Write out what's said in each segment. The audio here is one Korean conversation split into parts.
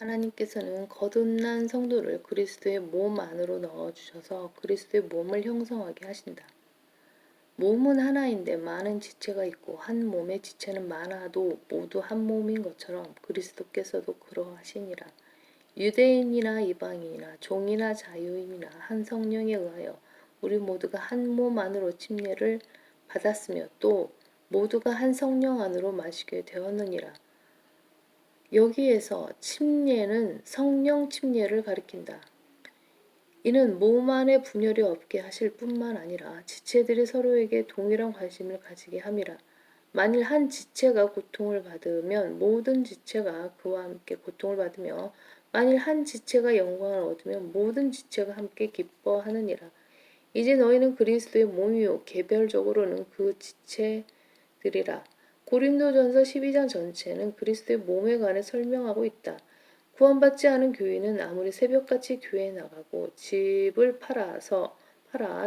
하나님께서는 거듭난 성도를 그리스도의 몸 안으로 넣어주셔서 그리스도의 몸을 형성하게 하신다. 몸은 하나인데 많은 지체가 있고 한 몸의 지체는 많아도 모두 한 몸인 것처럼 그리스도께서도 그러하시니라. 유대인이나 이방인이나 종이나 자유인이나 한 성령에 의하여 우리 모두가 한 몸 안으로 침례를 받았으며 또 모두가 한 성령 안으로 마시게 되었느니라. 여기에서 침례는 성령 침례를 가리킨다. 이는 몸 안에 분열이 없게 하실 뿐만 아니라 지체들이 서로에게 동일한 관심을 가지게 함이라. 만일 한 지체가 고통을 받으면 모든 지체가 그와 함께 고통을 받으며 만일 한 지체가 영광을 얻으면 모든 지체가 함께 기뻐하느니라. 이제 너희는 그리스도의 몸이요 개별적으로는 그 지체들이라. 고린도전서 12장 전체는 그리스도의 몸에 관해 설명하고 있다. 구원받지 않은 교인은 아무리 새벽같이 교회에 나가고 집을 팔아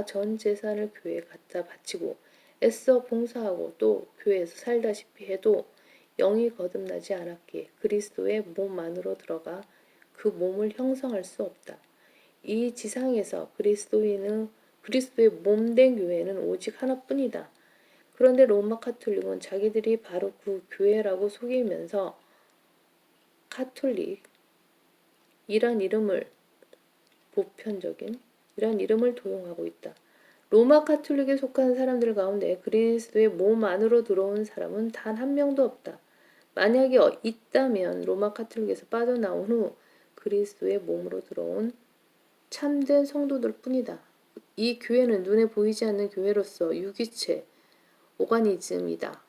전 재산을 교회에 갖다 바치고 애써 봉사하고 또 교회에서 살다시피 해도 영이 거듭나지 않았기에 그리스도의 몸 안으로 들어가 그 몸을 형성할 수 없다. 이 지상에서 그리스도의 몸된 교회는 오직 하나뿐이다. 그런데 로마 카톨릭은 자기들이 바로 그 교회라고 속이면서 카톨릭 이란 이름을 보편적인 이란 이름을 도용하고 있다. 로마 카톨릭에 속한 사람들 가운데 그리스도의 몸 안으로 들어온 사람은 단 한 명도 없다. 만약에 있다면 로마 카톨릭에서 빠져나온 후 그리스도의 몸으로 들어온 참된 성도들 뿐이다. 이 교회는 눈에 보이지 않는 교회로서 유기체, 오가니즘이다.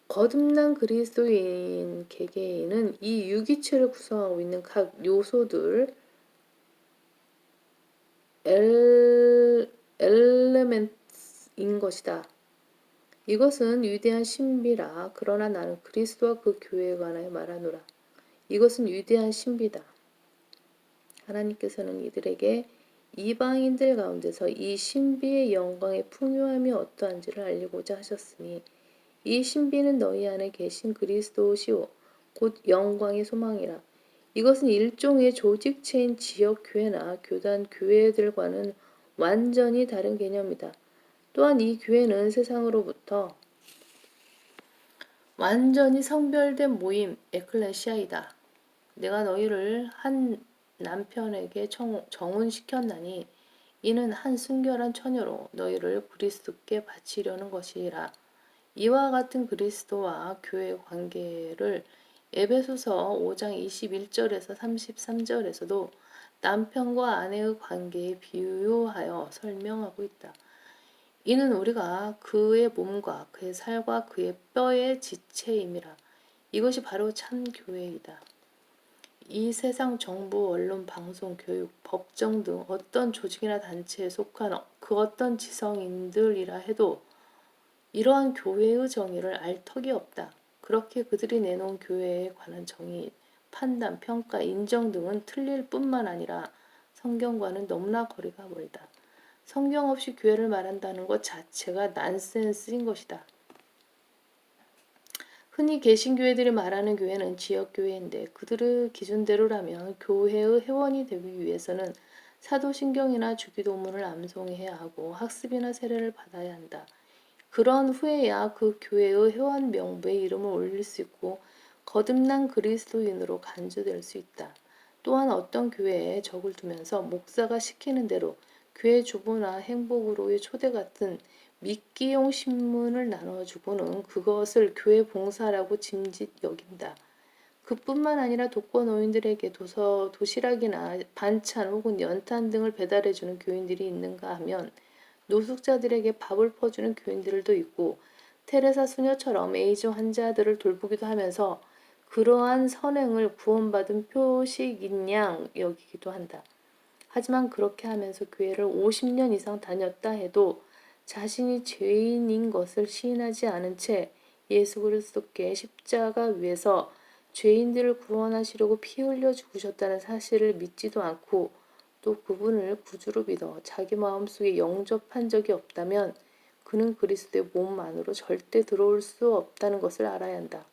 거듭난 그리스도인 개개인은 이 유기체를 구성하고 있는 각 요소들, 엘레멘트인 것이다. 이것은 위대한 신비라. 그러나 나는 그리스도와 그 교회에 관하여 말하노라. 이것은 위대한 신비다. 하나님께서는 이들에게 이방인들 가운데서 이 신비의 영광의 풍요함이 어떠한지를 알리고자 하셨으니 이 신비는 너희 안에 계신 그리스도시요 곧 영광의 소망이라. 이것은 일종의 조직체인 지역교회나 교단 교회들과는 완전히 다른 개념이다. 또한 이 교회는 세상으로부터 완전히 성별된 모임, 에클레시아이다. 내가 너희를 한 남편에게 정혼시켰나니 이는 한 순결한 처녀로 너희를 그리스도께 바치려는 것이라. 이와 같은 그리스도와 교회의 관계를 에베소서 5장 21절에서 33절에서도 남편과 아내의 관계에 비유하여 설명하고 있다. 이는 우리가 그의 몸과 그의 살과 그의 뼈의 지체임이라. 이것이 바로 참 교회이다. 이 세상 정부, 언론, 방송, 교육, 법정 등 어떤 조직이나 단체에 속한 그 어떤 지성인들이라 해도 이러한 교회의 정의를 알 턱이 없다. 그렇게 그들이 내놓은 교회에 관한 정의, 판단, 평가, 인정 등은 틀릴 뿐만 아니라 성경과는 너무나 거리가 멀다. 성경 없이 교회를 말한다는 것 자체가 난센스인 것이다. 흔히 개신교회들이 말하는 교회는 지역교회인데 그들의 기준대로라면 교회의 회원이 되기 위해서는 사도신경이나 주기도문을 암송해야 하고 학습이나 세례를 받아야 한다. 그런 후에야 그 교회의 회원 명부에 이름을 올릴 수 있고 거듭난 그리스도인으로 간주될 수 있다. 또한 어떤 교회에 적을 두면서 목사가 시키는 대로 교회 주보나 행복으로의 초대 같은 미끼용 신문을 나눠주고는 그것을 교회 봉사라고 짐짓 여긴다. 그뿐만 아니라 독거노인들에게 도시락이나 반찬 혹은 연탄 등을 배달해주는 교인들이 있는가 하면 노숙자들에게 밥을 퍼주는 교인들도 있고 테레사 수녀처럼 에이즈 환자들을 돌보기도 하면서 그러한 선행을 구원받은 표식인 양 여기기도 한다. 하지만 그렇게 하면서 교회를 50년 이상 다녔다 해도 자신이 죄인인 것을 시인하지 않은 채 예수 그리스도께 십자가 위에서 죄인들을 구원하시려고 피 흘려 죽으셨다는 사실을 믿지도 않고 또 그분을 구주로 믿어 자기 마음속에 영접한 적이 없다면 그는 그리스도의 몸 안으로 절대 들어올 수 없다는 것을 알아야 한다.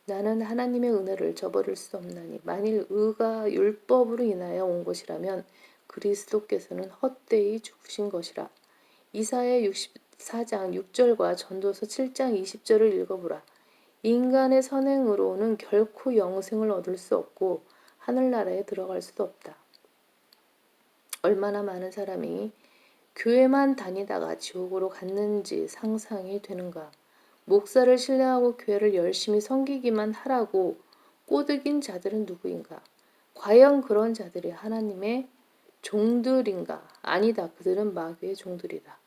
나는 하나님의 은혜를 저버릴 수 없나니 만일 의가 율법으로 인하여 온 것이라면 그리스도께서는 헛되이 죽으신 것이라. 이사야 64장 6절과 전도서 7장 20절을 읽어보라. 인간의 선행으로는 결코 영생을 얻을 수 없고 하늘나라에 들어갈 수도 없다. 얼마나 많은 사람이 교회만 다니다가 지옥으로 갔는지 상상이 되는가. 목사를 신뢰하고 교회를 열심히 섬기기만 하라고 꼬드긴 자들은 누구인가? 과연 그런 자들이 하나님의 종들인가? 아니다. 그들은 마귀의 종들이다.